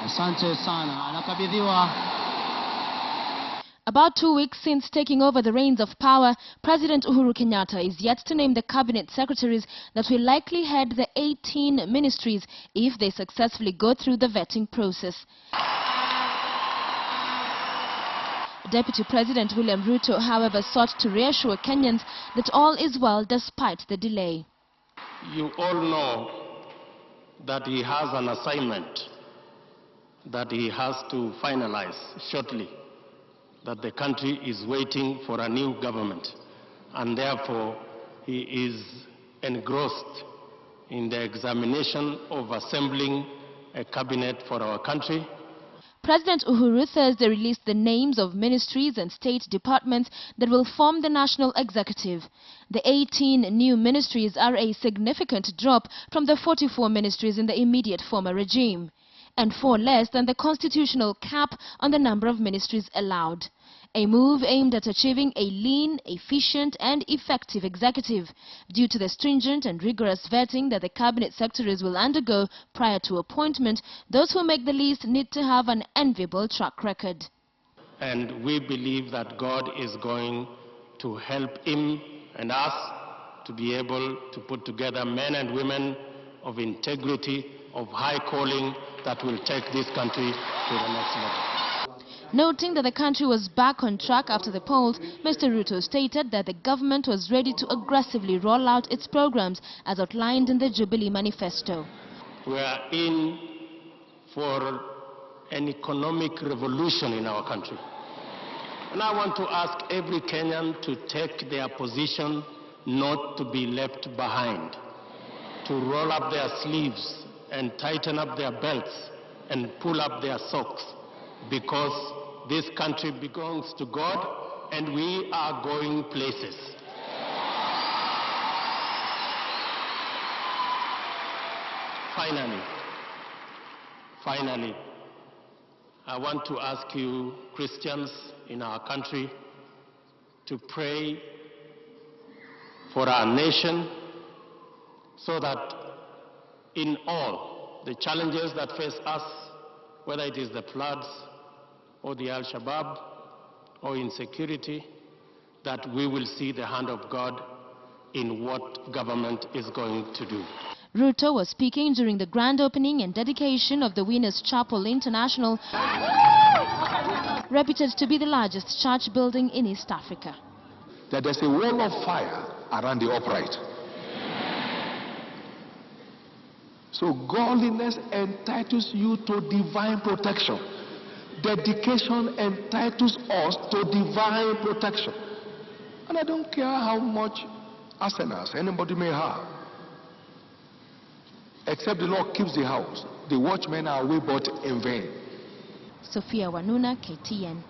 Asante sana. Anakabidhiwa. About 2 weeks since taking over the reins of power, President Uhuru Kenyatta is yet to name the cabinet secretaries that will likely head the 18 ministries if they successfully go through the vetting process. Deputy President William Ruto, however, sought to reassure Kenyans that all is well despite the delay. You all know that he has an assignment that he has to finalize shortly, that the country is waiting for a new government, and therefore he is engrossed in the examination of assembling a cabinet for our country. President Uhuru Thursday released the names of ministries and state departments that will form the national executive. The 18 new ministries are a significant drop from the 44 ministries in the immediate former regime, and 4 less than the constitutional cap on the number of ministries allowed. A move aimed at achieving a lean, efficient and effective executive due to the stringent and rigorous vetting that the cabinet secretaries will undergo prior to appointment. Those who make the list need to have an enviable track record. And we believe that God is going to help him and us to be able to put together men and women of integrity, of high calling, that will take this country to the next level. Noting that the country was back on track after the polls, Mr. Ruto stated that the government was ready to aggressively roll out its programs as outlined in the Jubilee Manifesto. We are in for an economic revolution in our country. And I want to ask every Kenyan to take their position not to be left behind, to roll up their sleeves and tighten up their belts and pull up their socks, because this country belongs to God and we are going places. Finally, I want to ask you, Christians in our country, to pray for our nation so that in all the challenges that face us, whether it is the floods or the Al-Shabaab or insecurity, that we will see the hand of God in what government is going to do. Ruto was speaking during the grand opening and dedication of the Winners Chapel International, reputed to be the largest church building in East Africa. That there's a wall of fire around the upright. So godliness entitles you to divine protection. Dedication entitles us to divine protection. And I don't care how much arsenals anybody may have, except the Lord keeps the house. The watchmen are away but in vain. Sophia Wanuna, KTN.